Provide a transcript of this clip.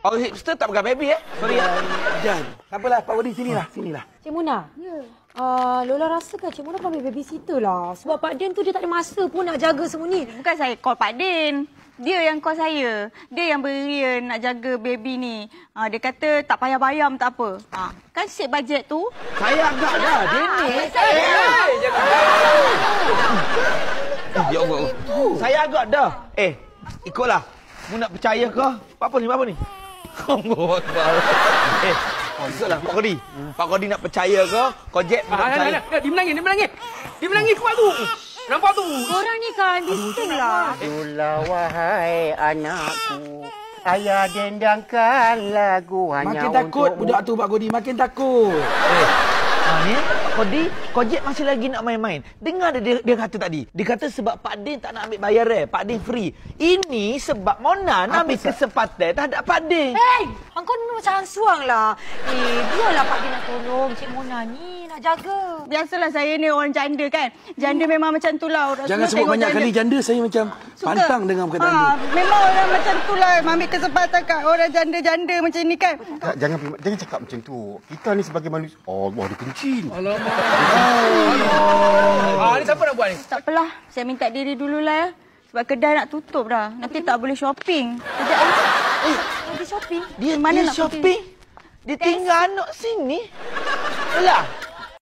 Orang hipster tak pegang baby, Sorry, Jan, tak apalah, Pak Wadi, sinilah. Cik Mona? Ya. Lola rasa kan Cik Mona panggil babysitter lah. Sebab Pak Din tu dia tak ada masa pun nak jaga semua ni. Bukan saya call Pak Din. Dia yang call saya. Dia yang beria nak jaga baby ni. Dia kata tak payah bayar tak apa. Kan set bajet tu. Saya agak dah. Dia ni. Ya Allah. Saya agak dah. Ikutlah. Mu nak percaya ke? Apa ni? Allah Akbar. Ikutlah Pak Kodi. Pak Kodi nak percaya ke? Kojek nak percaya. Dia menangis kuat tu. Nampak tu? Korang ni kan bising lah. Itulah wahai anakku, ayah dendangkan lagu hanya Makin takut untukmu. budak tu Pak Kodi, makin takut. Ni Pak Kodi, Kojek masih lagi nak main-main. Dengar dia kata tadi. Dia kata sebab Pak Din tak nak ambil bayar Pak Din free. Ini sebab Mona nak ambil kesempatan terhadap Pak Din. Angkau ni macam ansuang lah. Biarlah Pak Din nak tolong Cik Mona ni nak jaga. Biasalah saya ni orang janda kan. Janda memang macam tu lah. Orang Jangan semua sebut tengok banyak kali janda, saya macam pantang dengan perkataan tu. Memang orang macam tu lah. Ambil kesempatan kat orang janda-janda macam ni kan. Kak, jangan cakap macam tu. Kita ni sebagai manusia. Allah, dia kencing. Ni siapa nak buat ni? Tak apalah. Saya minta diri dululah ya. Sebab kedai nak tutup dah. Nanti tak boleh shopping. Sekejap ya. Pergi shopping. Dia mana nak shopping? Dia tinggal anak sini. Alah,